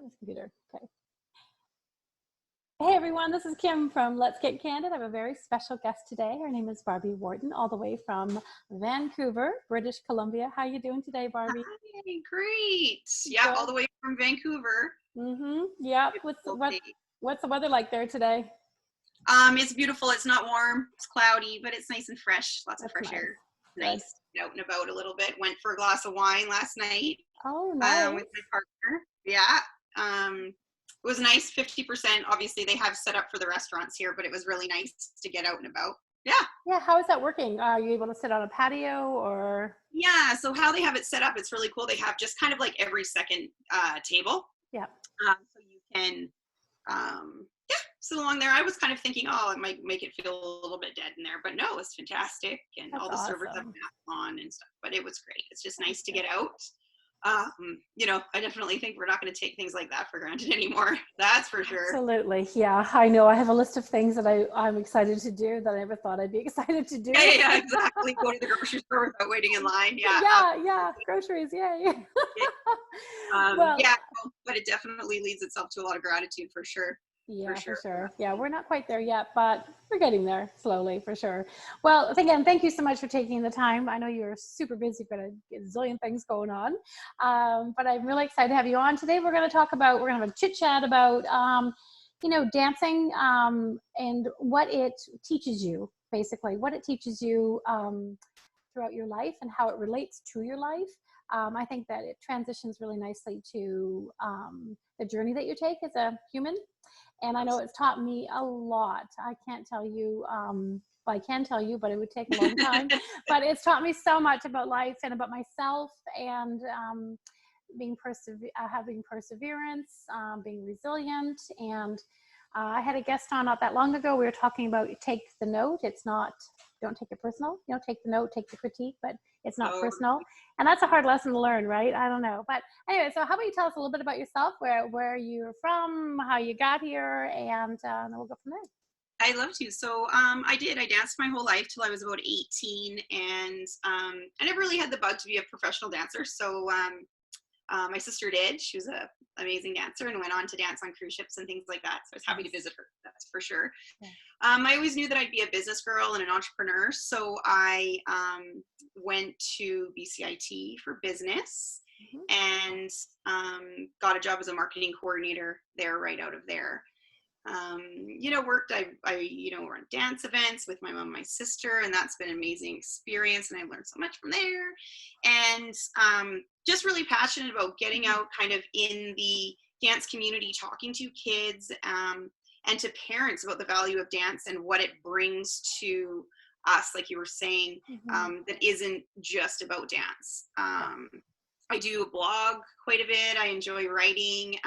this computer. Okay. Hey everyone, this is Kim from Let's Get Candid. I have a very special guest today. Her name is Barbie Wharton, all the way from Vancouver, British Columbia. How are you doing today, Barbie? Hi, great. Yeah, Good. all the way from Vancouver. Yeah. What's the weather like there today? It's beautiful. It's not warm. It's cloudy, but it's nice and fresh. Lots of fresh nice. air. Nice. Out and about a little bit. Went for a glass of wine last night. Oh, nice. With my partner. Yeah. It was nice. 50%. Obviously, they have set up for the restaurants here, but it was really nice to get out and about. Yeah. Yeah. How is that working? Are you able to sit on a patio or? Yeah. So how they have it set up, it's really cool. They have just kind of like every second table. Yeah. So you can, sit along there. I was kind of thinking, oh, it might make it feel a little bit dead in there, but no, it's fantastic. And That's all the servers have masks on and stuff, but it was great. It's just nice to get out. I definitely think we're not going to take things like that for granted anymore. That's for sure. Absolutely. Yeah, I know. I have a list of things that I'm excited to do that I never thought I'd be excited to do. Yeah, exactly. Go to the grocery store without waiting in line. Yeah. Yeah. Groceries. Yay. But it definitely leads itself to a lot of gratitude for sure. Yeah, for sure. Yeah, we're not quite there yet, but we're getting there slowly, for sure. Well, again, thank you so much for taking the time. I know you're super busy, but a zillion things going on. But I'm really excited to have you on today. We're going to have a chit chat about, dancing and what it teaches you, basically, what it teaches you throughout your life and how it relates to your life. I think that it transitions really nicely to the journey that you take as a human. And I know it's taught me a lot. I can't tell you, I can tell you, but it would take a long time. But it's taught me so much about life and about myself and having perseverance, being resilient. And I had a guest on not that long ago. We were talking about take the note. It's not, don't take it personal. Take the note, take the critique, but it's not personal. And that's a hard lesson to learn, right? I don't know. But anyway, so how about you tell us a little bit about yourself, where you're from, how you got here, and then we'll go from there. I love to. So I danced my whole life till I was about 18, and I never really had the bug to be a professional dancer. So my sister did. She was an amazing dancer and went on to dance on cruise ships and things like that. So I was happy to visit her, that's for sure. Yeah. I always knew that I'd be a business girl and an entrepreneur. So I went to BCIT for business and got a job as a marketing coordinator there right out of there. I run dance events with my mom and my sister, and that's been an amazing experience, and I've learned so much from there. And just really passionate about getting out kind of in the dance community, talking to kids and to parents about the value of dance and what it brings to us, like you were saying, that isn't just about dance. I do a blog quite a bit. I enjoy writing.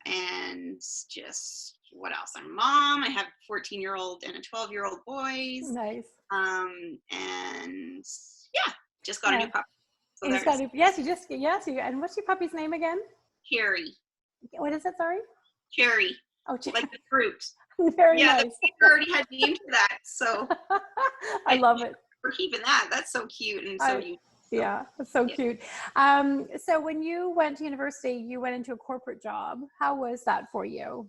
And just what else? I'm a mom. I have a 14-year-old and a 12-year-old boys. Nice. And yeah, just got a new puppy. So and what's your puppy's name again? Cherry. What is it? Sorry. Cherry. Oh, like the fruit. Very nice. We already had named for that, so I love it. We're keeping that. That's so cute and so unique. Yeah, it's so cute. So when you went to university, you went into a corporate job. How was that for you?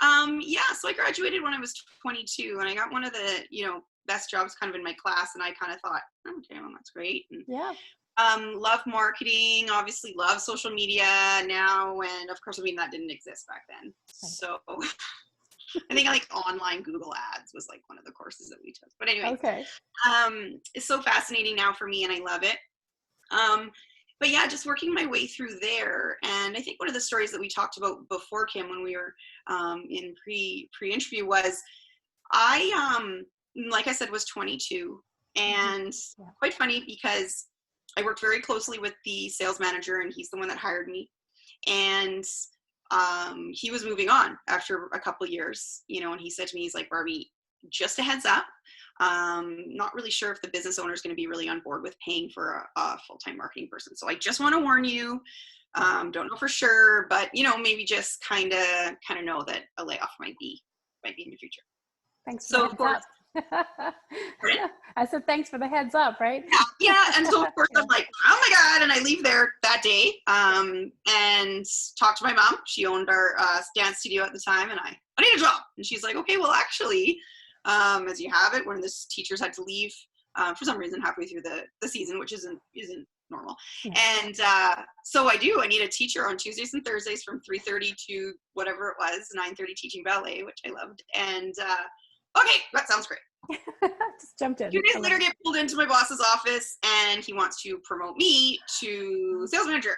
So I graduated when I was 22, and I got one of the, best jobs kind of in my class, and I kind of thought, okay, well, that's great. And, love marketing, obviously love social media now, and of course, that didn't exist back then. So I think like online Google ads was like one of the courses that we took. But anyway, it's so fascinating now for me, and I love it. But yeah, just working my way through there. And I think one of the stories that we talked about before, Kim, when we were in pre-interview was I, like I said, was 22. And quite funny because I worked very closely with the sales manager, and he's the one that hired me. And he was moving on after a couple of years, and he said to me, he's like, Barbie, just a heads up. Not really sure if the business owner is going to be really on board with paying for a full-time marketing person. So I just want to warn you, don't know for sure, but maybe just kind of know that a layoff might be in the future. Thanks. So of course, I said, thanks for the heads up, right? Yeah. And so of course I'm like, oh my God. And I leave there that day and talk to my mom. She owned our dance studio at the time, and I need a job. And she's like, okay, well, actually, as you have it, one of the teachers had to leave for some reason halfway through the season, which isn't normal. And so I need a teacher on Tuesdays and Thursdays from 3:30 to whatever it was, 9:30, teaching ballet, which I loved. And okay, that sounds great. Just jumped in. 2 days later, get pulled into my boss's office, and he wants to promote me to sales manager.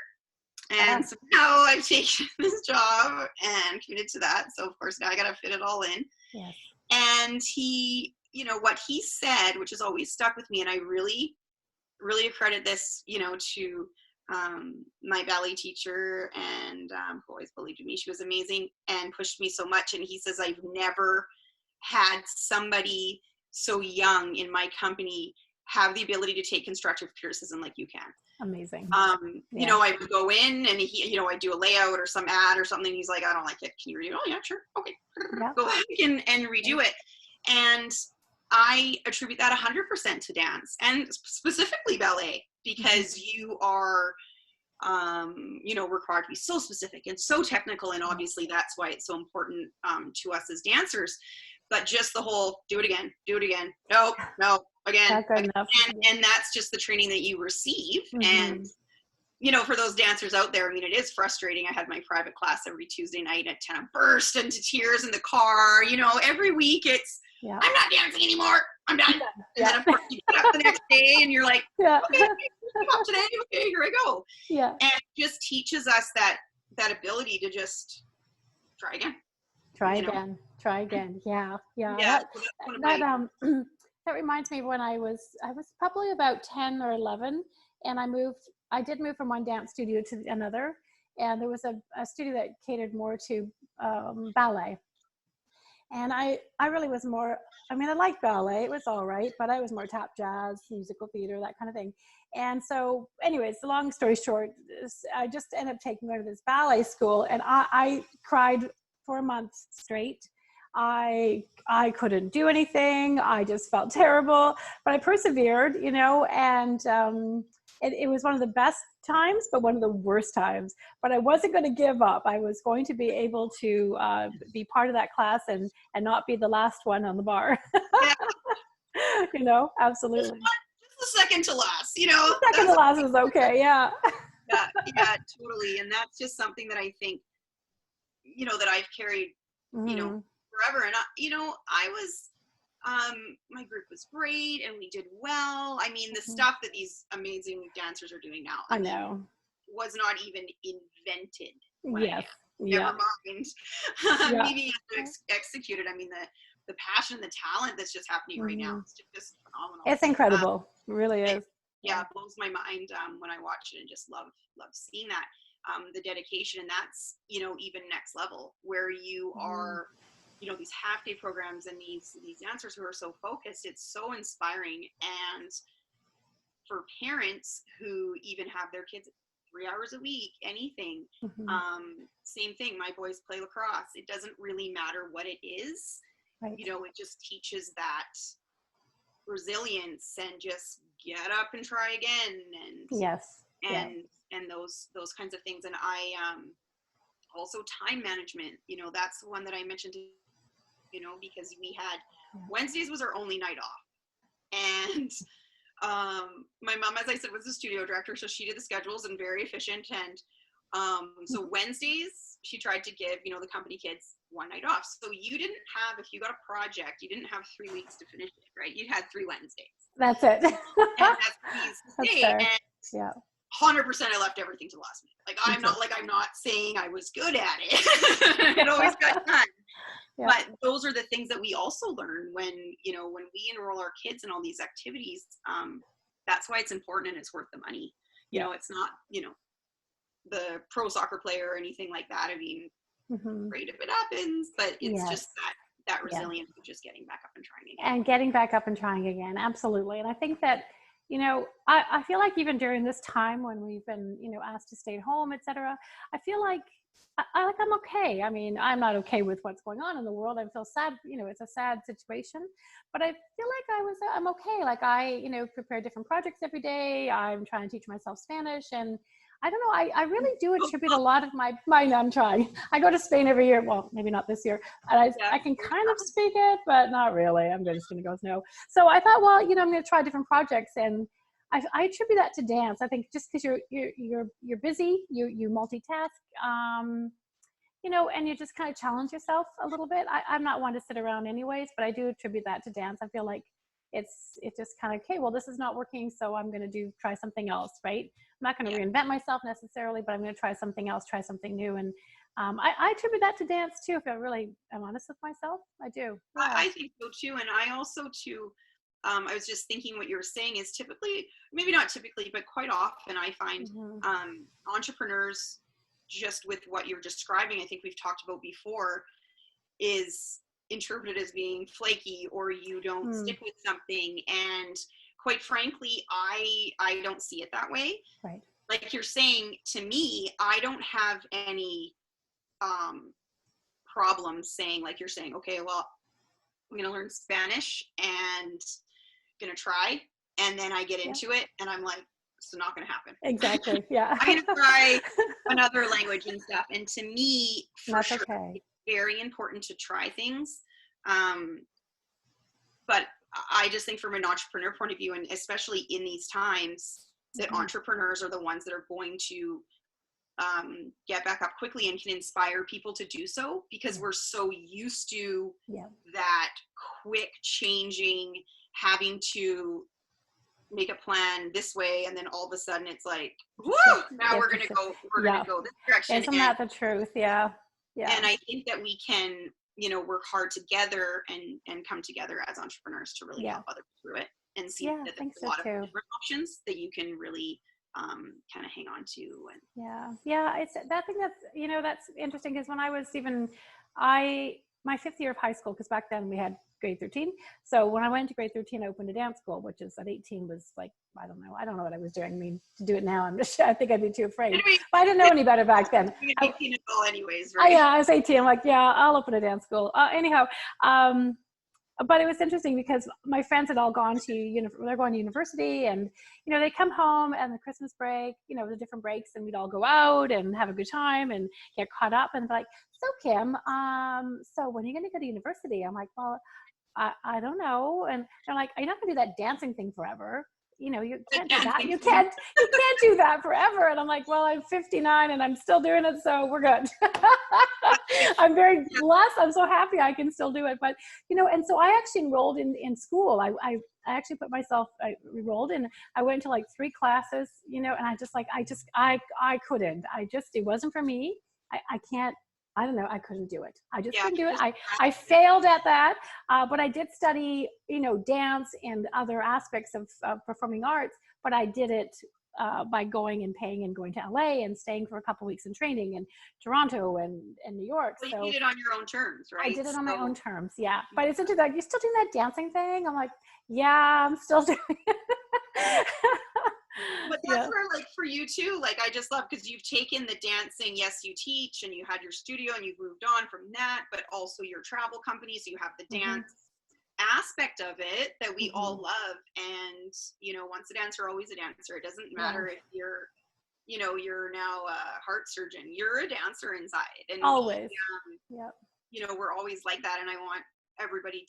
And so now I've taken this job and committed to that. So of course now I got to fit it all in. Yes. And he, what he said, which has always stuck with me, and I really, really accredit this, to my ballet teacher, and who always believed in me. She was amazing and pushed me so much. And he says, I've never had somebody so young in my company have the ability to take constructive criticism like you can. Amazing. I would go in and he, I do a layout or some ad or something. He's like, I don't like it. Can you redo it? Oh yeah, sure. Okay. Yeah. Go back and redo it. And I attribute that 100% to dance, and specifically ballet, because you are, required to be so specific and so technical. And obviously that's why it's so important to us as dancers. But just the whole do it again, no, again, and that's just the training that you receive. And for those dancers out there, it is frustrating. I had my private class every Tuesday night at 10. I burst into tears in the car. Every week it's I'm not dancing anymore. I'm done. And then of course you get up the next day and you're like, okay, I'm up today. Okay, here I go. Yeah. And it just teaches us that ability to just try again. Try again. Yeah. That reminds me of when I was probably about 10 or 11, and I did move from one dance studio to another, and there was a studio that catered more to ballet. And I really was more, I liked ballet, it was all right, but I was more tap jazz, musical theater, that kind of thing. And so anyways, the long story short, I just ended up taking her to this ballet school, and I cried for a month straight. I couldn't do anything. I just felt terrible, but I persevered, and it was one of the best times, but one of the worst times. But I wasn't going to give up. I was going to be able to be part of that class and not be the last one on the bar. Absolutely. Just the second to last, Second to last is okay, yeah. Yeah, totally. And that's just something that I think, that I've carried, forever. And I was, my group was great and we did well. The stuff that these amazing dancers are doing now, I know, was not even invented. Never mind. Maybe executed. The passion, the talent that's just happening right now, it's just phenomenal. It's incredible. It really is. It blows my mind when I watch it, and just love seeing that. The dedication, and that's even next level, where you are these half-day programs and these dancers who are so focused. It's so inspiring. And for parents who even have their kids 3 hours a week, anything, same thing. My boys play lacrosse. It doesn't really matter what it is, right. It just teaches that resilience and just get up and try again, and those kinds of things. And I also time management, that's the one that I mentioned, because we had Wednesdays was our only night off. And my mom, as I said, was the studio director, so she did the schedules and very efficient. And so Wednesdays she tried to give the company kids one night off. So you didn't have, if you got a project, you didn't have 3 weeks to finish it, right? You had 3 Wednesdays. That's it. And that's what we used to say. And 100% I left everything to the last minute. I'm not saying I was good at it. It always got done. Yeah. But those are the things that we also learn when we enroll our kids in all these activities. That's why it's important, and it's worth the money. It's not, the pro soccer player or anything like that. Great if it happens, but it's just that resilience of just getting back up and trying again. And getting back up and trying again. Absolutely. And I think that, I feel like even during this time when we've been, asked to stay at home, etc., I feel like I'm okay. I mean, I'm not okay with what's going on in the world. I feel sad, it's a sad situation, but I feel like I'm okay. Like I, prepare different projects every day. I'm trying to teach myself Spanish, and I don't know, I really do attribute a lot of my, I'm trying. I go to Spain every year. Well, maybe not this year. And I can kind of speak it, but not really. I'm just going to go with no. So I thought, well, I'm going to try different projects, and I attribute that to dance. I think just because you're busy, you multitask, and you just kind of challenge yourself a little bit. I'm not one to sit around anyways, but I do attribute that to dance. I feel like it's just kind of, okay, well, this is not working, so I'm going to try something else, right? I'm not going to reinvent myself necessarily, but I'm going to try something else, try something new. And I attribute that to dance too, if I really am honest with myself. I do. Yeah. I think so too. And I also too, I was just thinking what you were saying is typically, maybe not typically, but quite often I find entrepreneurs, just with what you're describing, I think we've talked about before, is interpreted as being flaky, or you don't stick with something. And quite frankly, I don't see it that way. Right. Like you're saying, to me, I don't have any problems saying, like you're saying, okay, well, I'm going to learn Spanish and going to try. And then I get into it and I'm like, it's not going to happen. Exactly. Yeah. I'm going to try another language and stuff. And to me, for That's sure, okay. it's very important to try things. But I just think from an entrepreneur point of view, and especially in these times, that entrepreneurs are the ones that are going to get back up quickly and can inspire people to do so, because we're so used to that quick changing, having to make a plan this way, and then all of a sudden it's like, whoo, now we're gonna go this direction. Isn't that the truth? Yeah. And I think that we can, work hard together and come together as entrepreneurs to really help others through it, and see that there's a lot of different options that you can really kind of hang on to. And it's that thing that's interesting, because when I was my 5th year of high school, because back then we had grade 13. So when I went to grade 13, I opened a dance school, which is at 18 was like, I don't know what I was doing. I mean, to do it now, I think I'd be too afraid. But I didn't know any better back then. 18 is all anyways, right? I was 18. I'm like, I'll open a dance school. Anyhow, but it was interesting because my friends had all gone to, they're going to university, and, they come home and the Christmas break, the different breaks, and we'd all go out and have a good time and get caught up, and like, so Kim, so when are you going to go to university? I'm like, well, I don't know. And they're like, are you not going to do that dancing thing forever? You can't do that. You can't do that forever. And I'm like, well, I'm 59 and I'm still doing it, so we're good. I'm very blessed. I'm so happy I can still do it. But, and so I actually enrolled in school. I actually I enrolled, and I went to like 3 classes, and I couldn't. It wasn't for me. I can't. I don't know. I couldn't do it. I just couldn't do it. I failed at that. But I did study, dance and other aspects of performing arts. But I did it by going and paying and going to LA and staying for a couple weeks in training in Toronto and New York. So you did it on your own terms, right? I did it on my own terms. Yeah. But it's interesting. You're still doing that dancing thing? I'm like, yeah, I'm still doing it. But that's where, like, for you too, like, I just love, because you've taken the dancing, yes, you teach and you had your studio and you've moved on from that, but also your travel company, so you have the dance aspect of it that we all love. And once a dancer, always a dancer. It doesn't matter if you're you're now a heart surgeon, you're a dancer inside. And always we're always like that. And I want everybody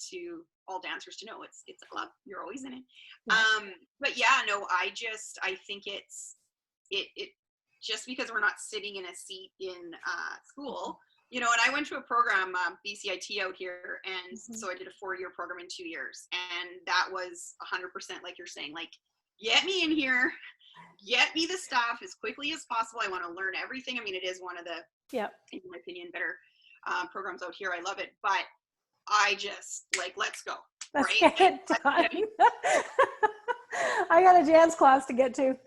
all dancers to know it's a club, you're always in it. But I think it just because we're not sitting in a seat in school, and I went to a program, BCIT out here, and so I did a 4-year program in 2 years, and that was 100% like you're saying, like, get me in here, get me the stuff as quickly as possible. I want to learn everything. I mean, it is one of the in my opinion, better programs out here. I love it, but I just like, let's go. Let's get it done. I got a dance class to get to.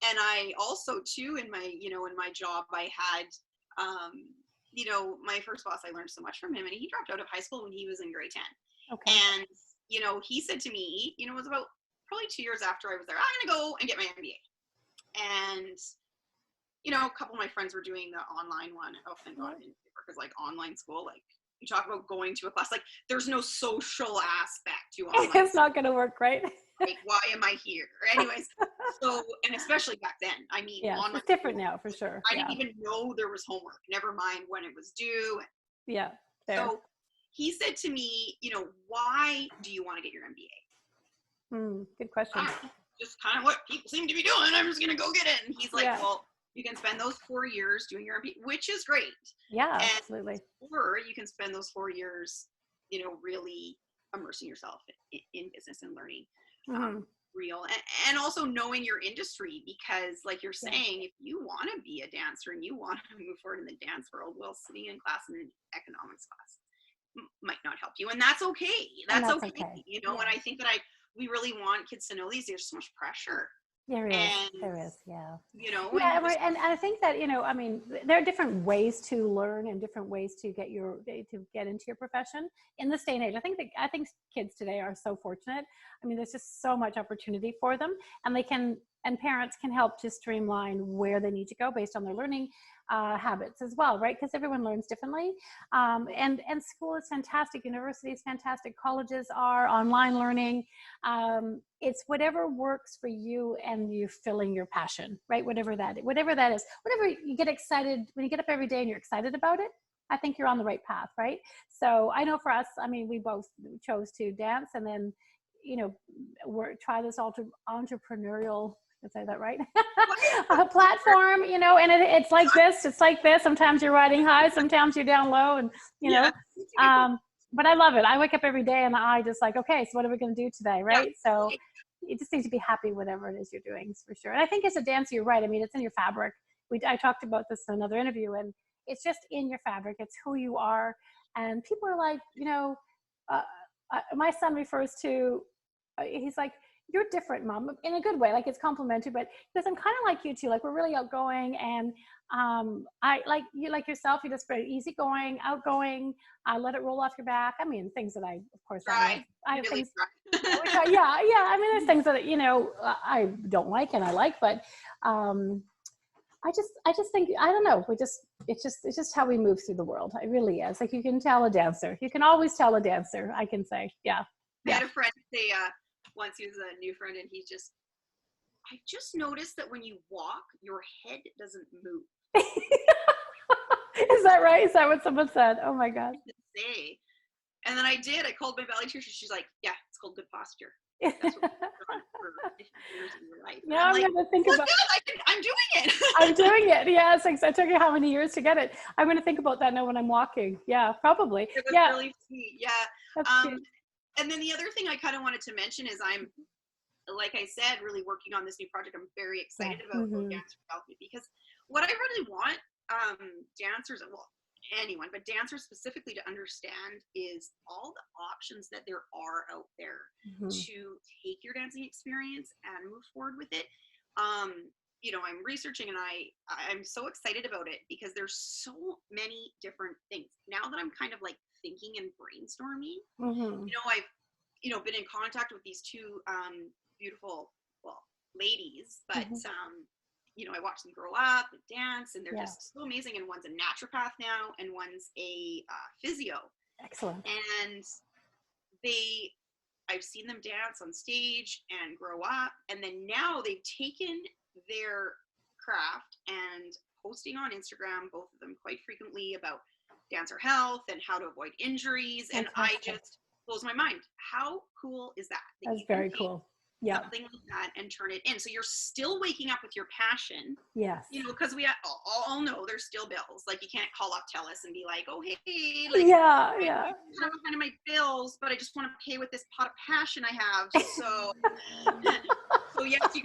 And I also too, in my, in my job, I had, my first boss, I learned so much from him, and he dropped out of high school when he was in grade 10. Okay. And, he said to me, it was about probably 2 years after I was there, I'm going to go and get my MBA. And you know, a couple of my friends were doing the online one. Oh, thank God I didn't, because like online school, like you talk about going to a class, like there's no social aspect to online. It's not going to work, right? Like, why am I here? Anyways, so, and especially back then, I mean, yeah, it's different now for sure. I didn't even know there was homework, never mind when it was due. Yeah. Fair. So he said to me, you know, why do you want to get your MBA? Good question. Just kind of what people seem to be doing. I'm just going to go get it. And he's like, well, you can spend those 4 years doing your MBA, which is great. Yeah, absolutely. Or you can spend those 4 years, you know, really immersing yourself in business and learning real and also knowing your industry, because like you're saying, if you want to be a dancer and you want to move forward in the dance world, well, sitting in class in an economics class might not help you, and that's okay. That's okay. You know, and I think that we really want kids to know there's so much pressure. There is, yeah. You know, and I think that, you know, I mean, there are different ways to learn and different ways to get into your profession in this day and age. I think kids today are so fortunate. I mean, there's just so much opportunity for them, and parents can help to streamline where they need to go based on their learning habits as well, right? Because everyone learns differently. And school is fantastic. University is fantastic. Colleges are online learning. It's whatever works for you and you filling your passion, right? Whatever that is, whatever you get excited, when you get up every day and you're excited about it, I think you're on the right path, right? So I know for us, I mean, we both chose to dance and then, you know, try this entrepreneurial, let's say that right, platform, you know, and it's like this. Sometimes you're riding high, sometimes you're down low, and, you know, but I love it. I wake up every day and I just like, okay, so what are we going to do today, right? So you just need to be happy with whatever it is you're doing, for sure. And I think as a dancer, you're right. I mean, it's in your fabric. I talked about this in another interview, and it's just in your fabric. It's who you are. And people are like, you know, my son refers to, he's like, you're different, Mom, in a good way. Like, it's complimentary, but because I'm kind of like you too. Like, we're really outgoing, and I like you, like yourself. You're just very easygoing, outgoing. Let it roll off your back. I mean, things that I, of course, I have things. Yeah. I mean, there's things that, you know, I don't like and I like, but I just think, I don't know. It's just how we move through the world. It really is. Like, you can tell a dancer. You can always tell a dancer, I can say. Yeah. I had a friend say, once he was a new friend, and I just noticed that when you walk, your head doesn't move. Is that right? Is that what someone said? Oh my God. And then I called my ballet teacher. She's like, yeah, it's called good posture. That's what we've done for 50 years in your life. Now I'm going to think about it. I'm doing it. I'm doing it. Yes. It took you how many years to get it? I'm going to think about that now when I'm walking. Yeah, probably. It was really sweet. Yeah. And then the other thing I kind of wanted to mention is I'm, like I said, really working on this new project. I'm very excited about Dance for Health, because what I really want dancers, well, anyone, but dancers specifically, to understand is all the options that there are out there to take your dancing experience and move forward with it. You know, I'm researching, and I'm so excited about it because there's so many different things. Now that I'm kind of like thinking and brainstorming, you know, I've, you know, been in contact with these two beautiful, well, ladies, but you know, I watch them grow up and dance, and they're just so amazing. And one's a naturopath now, and one's a physio. Excellent. And I've seen them dance on stage and grow up, and then now they've taken their craft and posting on Instagram, both of them, quite frequently, about dancer health and how to avoid injuries. And I just blows my mind. How cool is that? That's very cool. Yeah. Something like that and turn it in. So you're still waking up with your passion. Yes. You know, because we all know there's still bills. Like, you can't call up TELUS and be like, oh, hey, like, I have kind of my bills, but I just want to pay with this pot of passion I have. So, so yes,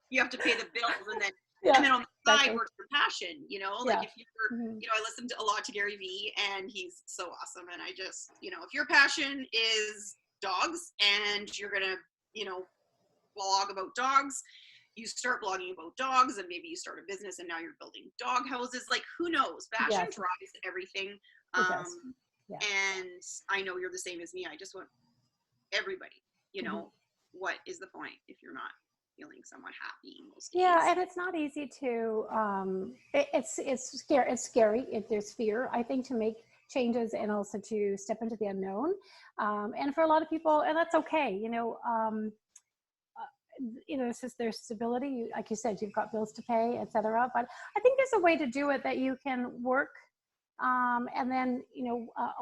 you have to pay the bills, and then and then on the side works your passion. You know, like if you're, you know, I listen a lot to Gary Vee, and he's so awesome. And I just, you know, if your passion is dogs and you're gonna, you know, blog about dogs, you start blogging about dogs, and maybe you start a business, and now you're building dog houses. Like, who knows? Passion drives everything. And I know you're the same as me. I just want everybody, you know, what is the point if you're not feeling somewhat happy most days. Yeah, and it's not easy to. It's scary. It's scary. There's fear, I think, to make changes and also to step into the unknown. And for a lot of people, and that's okay. It's just there's stability. Like you said, you've got bills to pay, etc. But I think there's a way to do it that you can work, and then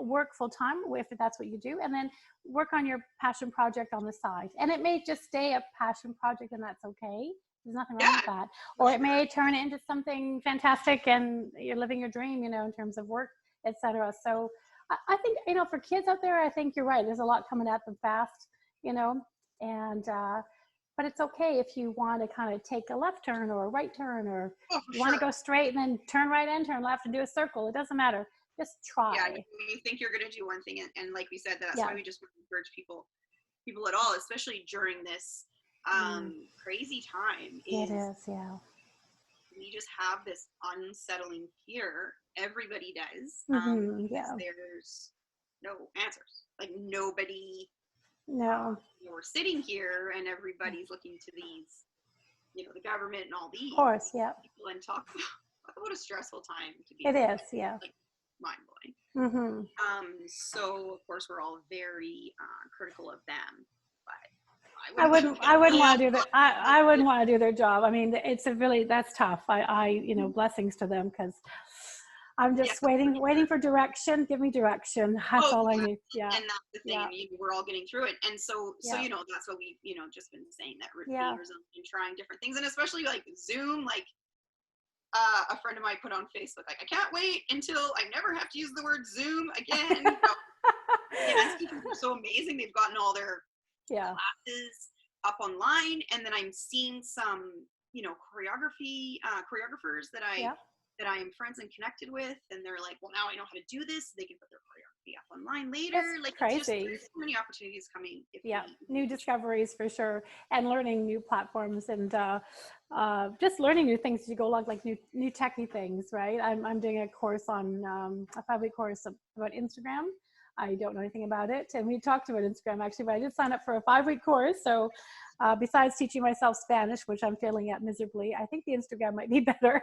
work full time if that's what you do, and then work on your passion project on the side. And it may just stay a passion project, and that's okay. There's nothing wrong with that. Or it may turn into something fantastic, and you're living your dream, in terms of work, etc. So I think for kids out there, I think you're right. There's a lot coming at them fast, and but it's okay if you want to kind of take a left turn or a right turn, or you want to go straight and then turn right and turn left and do a circle. It doesn't matter. Just try. Yeah, you think you're going to do one thing, and like we said, that's why we just want to encourage people at all, especially during this crazy time. It is, yeah. We just have this unsettling fear. Everybody does. There's no answers. Like nobody. No. We're sitting here and everybody's looking to these, the government and all these. Of course, yeah. People and talk about a stressful time to be. It is, yeah. Like, mind-blowing. So of course we're all very critical of them, but I wouldn't want to do that. I wouldn't want to do their job. I mean, that's tough. Blessings to them, because I'm just waiting for direction. Give me direction. That's all I need. Yeah. And that's the thing. We're all getting through it. And so that's what we, just been saying, that being resilient and trying different things. And especially like Zoom, like a friend of mine put on Facebook, like, I can't wait until I never have to use the word Zoom again. Teachers are so amazing. They've gotten all their classes up online. And then I'm seeing some, choreographers that I am friends and connected with, and they're like, well, now I know how to do this. They can put their choreography up online later. That's like crazy. There's so many opportunities coming. New discoveries for sure, and learning new platforms, and just learning new things as you go along, like new techie things, right? I'm doing a course on a 5-week course about Instagram. I don't know anything about it, and we talked about Instagram actually, but I did sign up for a 5-week course. So besides teaching myself Spanish, which I'm failing at miserably, I think the Instagram might be better.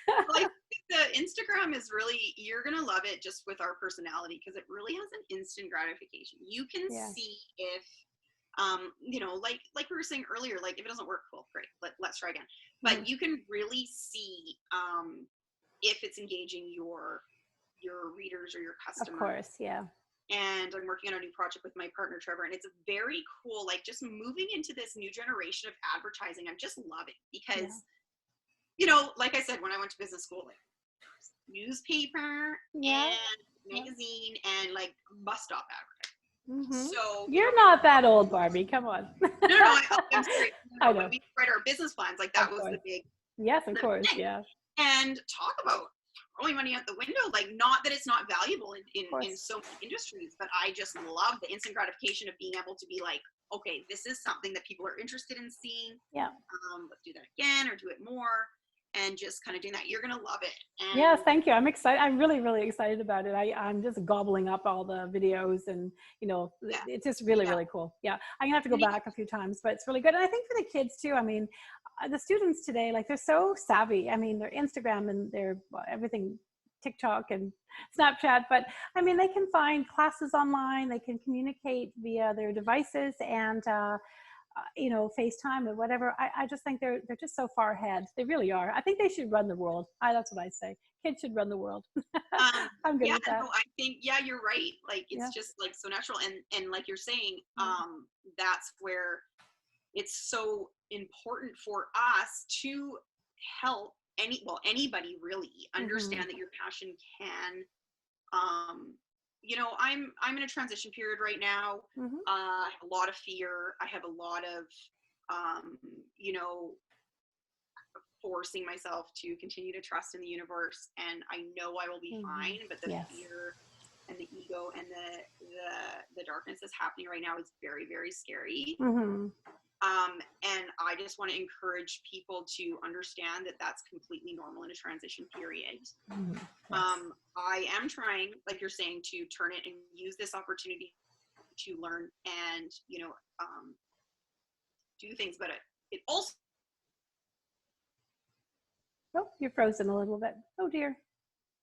Well, I think the Instagram is really, you're going to love it just with our personality, because it really has an instant gratification. You can see if, like we were saying earlier, like if it doesn't work, cool, great, let's try again. But you can really see if it's engaging your readers or your customers. Of course, yeah. And I'm working on a new project with my partner, Trevor, and it's very cool, like just moving into this new generation of advertising. I'm just loving, because like I said, when I went to business school, like newspaper and magazine and like bus stop advertising. So you're not that old, Barbie. Come on. No, I'm straight. I know. When we write our business plans, like that was the big. Yes, of course, thing. Yeah. And talk about throwing money out the window, like not that it's not valuable in so many industries, but I just love the instant gratification of being able to be like, okay, this is something that people are interested in seeing. Yeah. Let's do that again, or do it more. And just kind of doing that. You're going to love it. And yes, thank you. I'm excited. I'm really, really excited about it. I'm just gobbling up all the videos, and, it's just really, really cool. Yeah. I'm gonna have to go back a few times, but it's really good. And I think for the kids too, I mean, the students today, like they're so savvy. I mean, their Instagram and their everything, TikTok and Snapchat, but I mean, they can find classes online, they can communicate via their devices, and, FaceTime or whatever. I just think they're just so far ahead. They really are. I think they should run the world. That's what I say. Kids should run the world. I'm good with that. No, I think, you're right. Like, it's just like so natural. And like you're saying, that's where it's so important for us to help anybody really understand that your passion can, I'm in a transition period right now. I have a lot of fear. I have a lot of, forcing myself to continue to trust in the universe. And I know I will be fine, but the fear and the ego and the darkness that's happening right now is very, very scary. And I just want to encourage people to understand that that's completely normal in a transition period. I am trying, like you're saying, to turn it and use this opportunity to learn and, do things, but it also. Oh, you're frozen a little bit. Oh dear.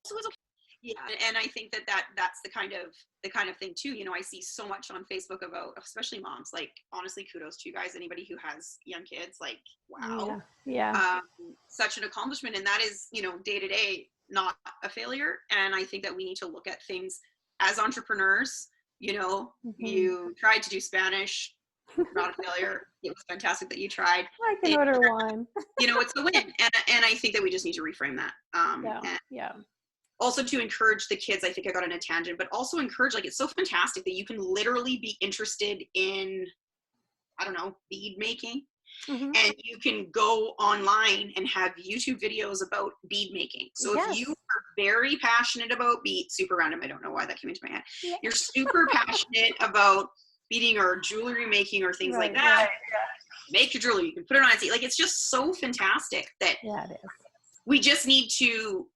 So it's okay. Yeah, and I think that's the kind of thing too. You know, I see so much on Facebook about, especially moms. Like, honestly, kudos to you guys. Anybody who has young kids, like, wow, yeah. Such an accomplishment, and that is, you know, day to day, not a failure. And I think that we need to look at things as entrepreneurs. You know, you tried to do Spanish, not a failure. It was fantastic that you tried. I can order wine. You know, it's a win, and I think that we just need to reframe that. Also to encourage the kids, I think I got on a tangent, but also encourage, like, it's so fantastic that you can literally be interested in, I don't know, bead making. And you can go online and have YouTube videos about bead making. So if you are very passionate about beads, super random, I don't know why that came into my head. You're super passionate about beading or jewelry making or things like that. Make your jewelry, you can put it on Etsy. Like, it's just so fantastic that it is. We just need to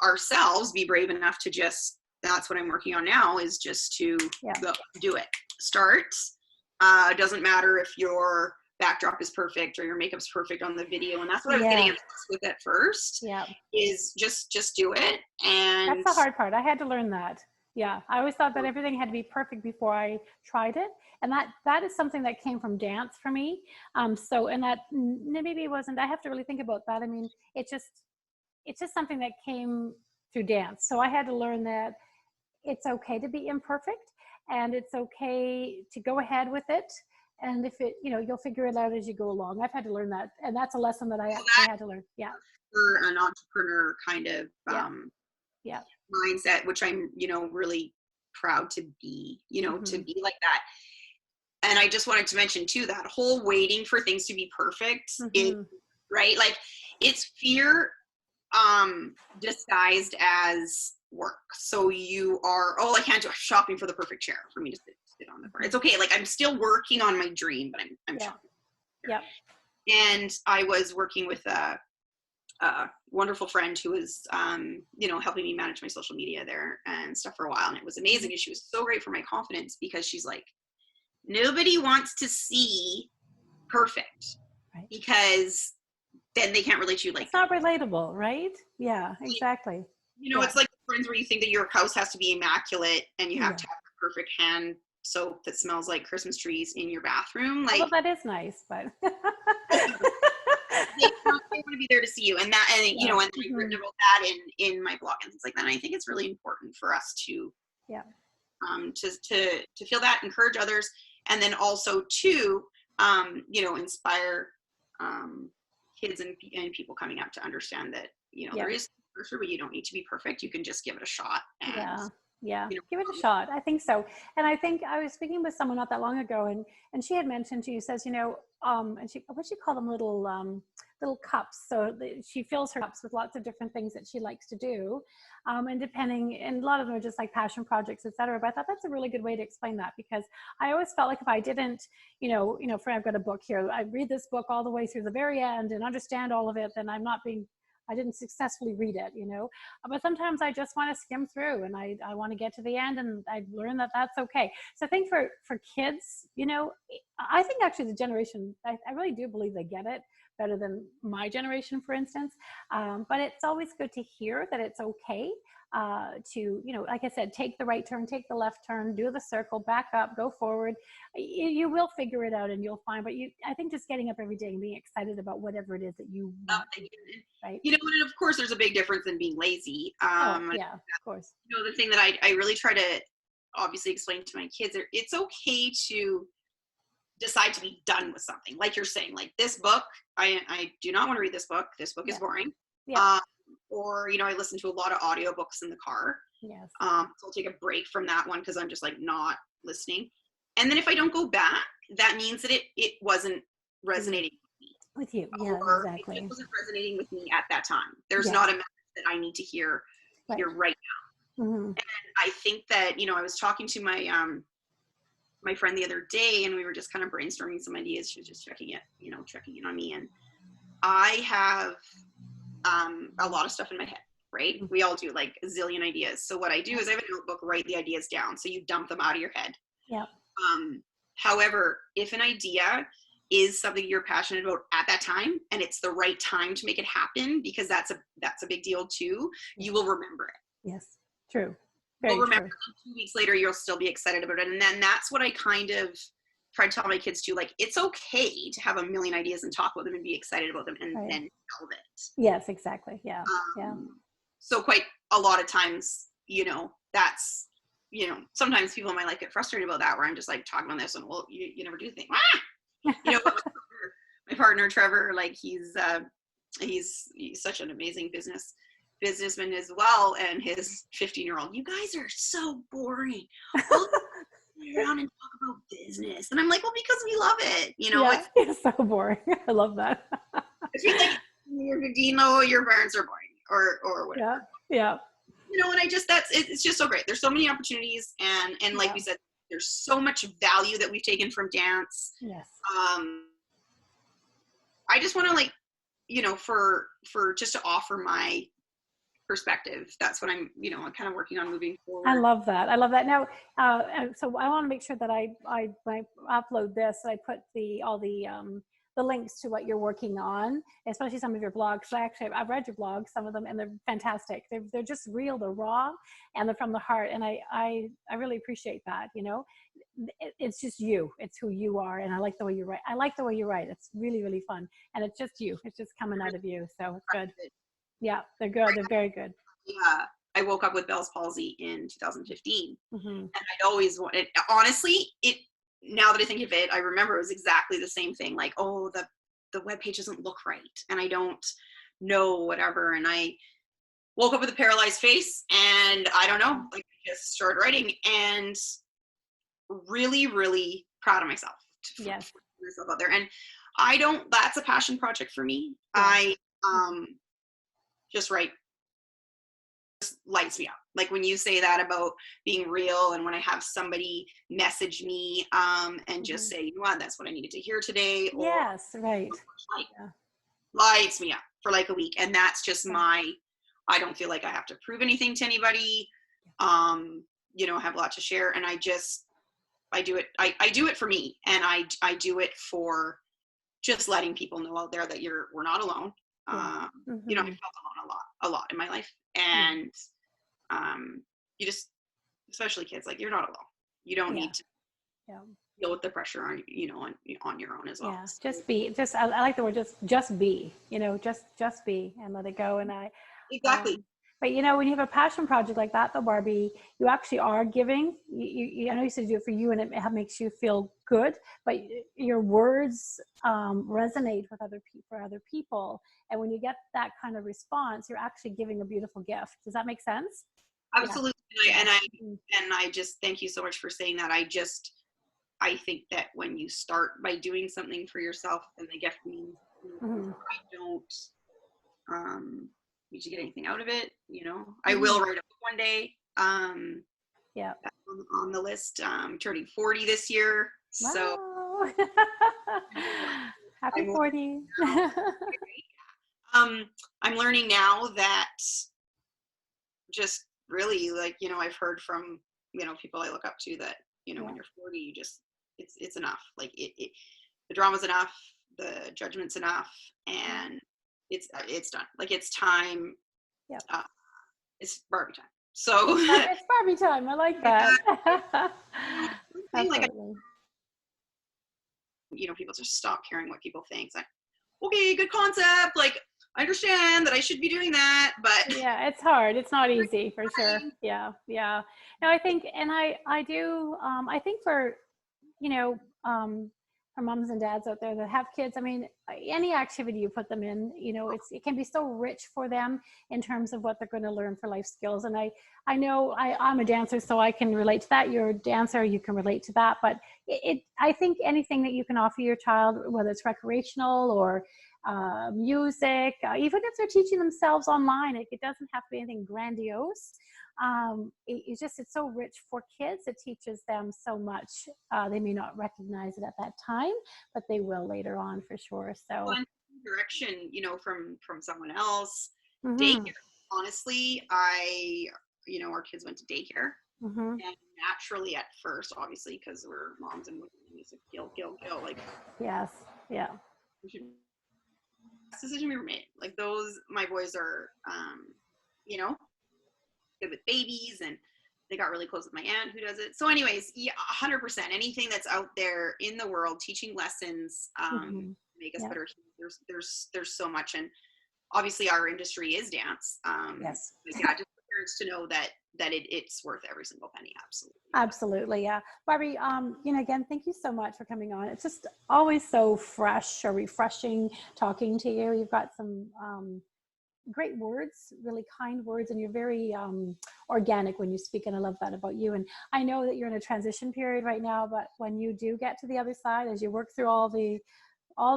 ourselves be brave enough to just, that's what I'm working on now, is just to go do it. Start. Doesn't matter if your backdrop is perfect or your makeup's perfect on the video. And that's what I was getting obsessed with at first. Is just do it. And that's the hard part. I had to learn that. I always thought that everything had to be perfect before I tried it. And that is something that came from dance for me. So, and that maybe wasn't, I have to really think about that. I mean, it's just something that came through dance. So I had to learn that it's okay to be imperfect, and it's okay to go ahead with it. And if it, you know, you'll figure it out as you go along. I've had to learn that. And that's a lesson that I had to learn. For an entrepreneur kind of mindset, which I'm, you know, really proud to be, you know, to be like that. And I just wanted to mention too, that whole waiting for things to be perfect is, right? Like, it's fear disguised as work. So you are, I can't do shopping for the perfect chair for me to sit on the floor. It's okay. Like, I'm still working on my dream, but I'm shopping. And I was working with a wonderful friend who was, you know, helping me manage my social media there and stuff for a while. And it was amazing. And she was so great for my confidence, because she's like, nobody wants to see perfect, because then they can't relate to you. Like, it's not relatable, right? Yeah, exactly. You know, it's like friends where you think that your house has to be immaculate and you have to have the perfect hand soap that smells like Christmas trees in your bathroom. Like, well, that is nice, but they want to be there to see you, and that, and you know, and I've written about that in my blog and things like that. And I think it's really important for us to to feel that, encourage others, and then also to you know, inspire kids and people coming up to understand that, you know, there is pressure, but you don't need to be perfect. You can just give it a shot. And, you know, give it a shot. I think so. And I think I was speaking with someone not that long ago, and she had mentioned to you, says, you know, and she, what she call them, little cups. So she fills her cups with lots of different things that she likes to do. And depending, and a lot of them are just like passion projects, et cetera. But I thought that's a really good way to explain that, because I always felt like if I didn't, you know, for I've got a book here, I read this book all the way through the very end and understand all of it, then I didn't successfully read it, you know. But sometimes I just want to skim through, and I want to get to the end, and I learned that that's okay. So I think for kids, you know, I think actually the generation, I really do believe they get it better than my generation, for instance. But it's always good to hear that it's okay to, you know, like I said, take the right turn, take the left turn, do the circle, back up, go forward. You will figure it out, and you'll find, but I think just getting up every day and being excited about whatever it is that you want, right? You know, and of course there's a big difference in being lazy. Of course. You know, the thing that I really try to obviously explain to my kids, it's okay to decide to be done with something. Like you're saying, like, this book, I do not want to read this book. This book is boring. Or, you know, I listen to a lot of audiobooks in the car. So I'll take a break from that one because I'm just like not listening. And then if I don't go back, that means that it wasn't resonating with you. Or exactly. It wasn't resonating with me at that time. There's not a message that I need to hear right now. And I think that, you know, I was talking to my my friend the other day, and we were just kind of brainstorming some ideas. She was just checking in on me, and I have a lot of stuff in my head, right? We all do, like a zillion ideas. So what I do is I have a notebook, write the ideas down. So you dump them out of your head. However, if an idea is something you're passionate about at that time, and it's the right time to make it happen, because that's a big deal too, you will remember it. Yes, true. You'll remember it 2 weeks later, you'll still be excited about it. And then that's what I kind of try to tell my kids too. Like, it's okay to have a million ideas and talk about them and be excited about them, and then shelve it. Yes, exactly. Yeah. So quite a lot of times, that's, sometimes people in my life get frustrated about that, where I'm just like talking on this and, well, you never do things. My partner Trevor, like he's such an amazing businessman as well, and his 15-year-old, you guys are so boring. We'll sit around and talk about business, and I'm like, well, because we love it. It's so boring. I love that. If you think your parents are boring or whatever. Yeah. And it's just so great. There's so many opportunities, and like we said, there's so much value that we've taken from dance. Yes. I just want to for just to offer my perspective. That's what I'm kind of working on moving forward. I love that. Now, so I want to make sure that I upload this. I put all the links to what you're working on, especially some of your blogs. So I've read your blogs, some of them, and they're fantastic. They're just real, they're raw, and they're from the heart. And I really appreciate that. It's just you. It's who you are, and I like the way you write. It's really, really fun, and it's just you. It's just coming out of you. So it's good. Yeah, they're good. They're very good. Yeah, I woke up with Bell's palsy in 2015, and I'd always wanted. Honestly, now that I think of it, I remember it was exactly the same thing. Like, oh, the webpage doesn't look right, and I don't know whatever. And I woke up with a paralyzed face, and I don't know, like, just started writing, and really, really proud of myself to put myself out there. And that's a passion project for me. I just write. Just lights me up. Like when you say that about being real, and when I have somebody message me and just say, you know what, that's what I needed to hear today. Lights me up for like a week. And that's just I don't feel like I have to prove anything to anybody. I have a lot to share, and I do it. I do it for me, and I do it for just letting people know out there that we're not alone. I felt alone a lot in my life, and you just, especially kids, like, you're not alone. You don't need to deal with the pressure on your own as well. I like the word just be, just be and let it go. And exactly. But when you have a passion project like that, though, Barbie, you actually are giving. I know you said you do it for you, and it makes you feel good. But your words resonate with other people, and when you get that kind of response, you're actually giving a beautiful gift. Does that make sense? Absolutely. Yeah. And I just thank you so much for saying that. I think that when you start by doing something for yourself, and the gift means I don't need to get anything out of it. I will write a book one day. On the list. Turning 40 this year. Wow. So happy 40. I'm learning now that just really, like, I've heard from people I look up to that when you're 40, you just it's enough. Like the drama's enough, the judgment's enough, and it's done. Like, it's time. It's Barbie time. So it's Barbie time. I like that. People just stop caring what people think. It's like, okay, good concept. Like, I understand that I should be doing that, but it's hard. It's not easy, for sure. Yeah. No, I think, and I do. I think for for moms and dads out there that have kids, I mean, any activity you put them in, it can be so rich for them in terms of what they're going to learn for life skills. And I know I'm a dancer, so I can relate to that. You're a dancer, you can relate to that. But I think anything that you can offer your child, whether it's recreational or music, even if they're teaching themselves online, it doesn't have to be anything grandiose. It's so rich for kids. It teaches them so much. They may not recognize it at that time, but they will later on, for sure. So direction, from someone else. Daycare. Honestly, our kids went to daycare, and naturally at first, obviously, because we're moms and music, kill, kill, kill. Like, yes, yeah. Best decision we ever made. Like those, my boys are, you know, good with babies, and they got really close with my aunt who does it. So anyways, yeah, 100%. Anything that's out there in the world, teaching lessons, make us better. There's so much. And obviously our industry is dance. Yes. But yeah, just for parents to know that it's worth every single penny. Absolutely. Absolutely. Yeah. Barbie, you know, again, thank you so much for coming on. It's just always so fresh or refreshing talking to you. You've got some great words, really kind words, and you're very organic when you speak, and I love that about you. And I know that you're in a transition period right now, but when you do get to the other side, as you work through all the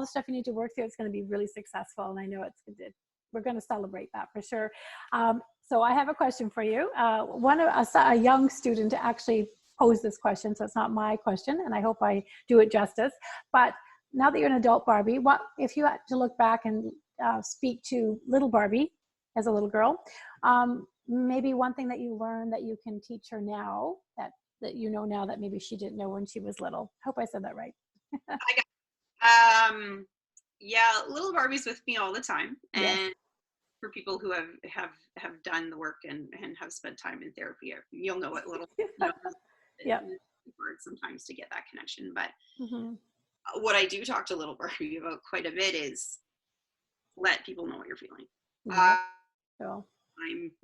stuff you need to work through, it's going to be really successful, and I know we're going to celebrate that for sure. So I have a question for you. A young student actually posed this question, so it's not my question, and I hope I do it justice. But now that you're an adult Barbie, what if you had to look back and speak to little Barbie as a little girl, maybe one thing that you learned that you can teach her now that you know now that maybe she didn't know when she was little? I hope I said that right. Yeah, little Barbie's with me all the time, and yes. For people who have done the work and have spent time in therapy, you'll know what little yeah, words sometimes to get that connection. But what I do talk to little Barbie about quite a bit is let people know what you're feeling. Cool.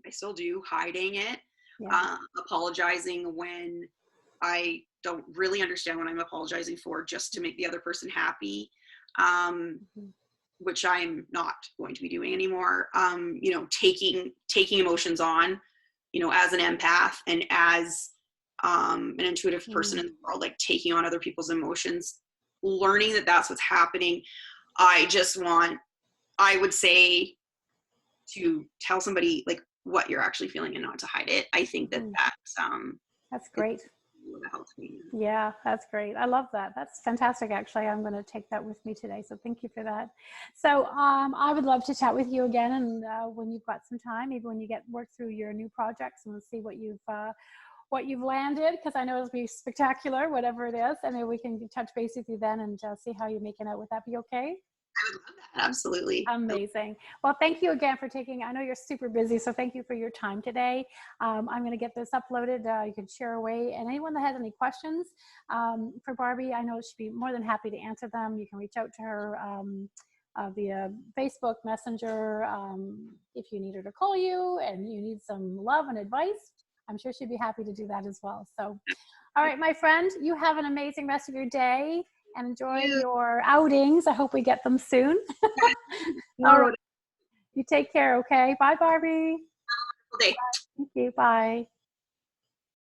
I still do hiding it, yeah. Apologizing when I don't really understand what I'm apologizing for, just to make the other person happy, which I'm not going to be doing anymore. You know, taking emotions on, you know, as an empath and as an intuitive person in the world, like taking on other people's emotions, learning that that's what's happening. I would say to tell somebody like what you're actually feeling and not to hide it. I think that's great. Yeah, that's great. I love that. That's fantastic. Actually, I'm going to take that with me today. So thank you for that. So I would love to chat with you again, and when you've got some time, maybe when you work through your new projects, and we'll see what you've landed, because I know it'll be spectacular, whatever it is. And maybe we can touch base with you then and see how you're making out. Would that be okay? I would love that. Absolutely. Amazing. Well, thank you again for I know you're super busy, so thank you for your time today. I'm going to get this uploaded. You can share away. And anyone that has any questions for Barbie, I know she'd be more than happy to answer them. You can reach out to her via Facebook Messenger. If you need her to call you and you need some love and advice, I'm sure she'd be happy to do that as well. So, all right, my friend, you have an amazing rest of your day. And enjoy your outings. I hope we get them soon. All right. You take care, okay? Bye, Barbie. Bye. Thank you. Bye.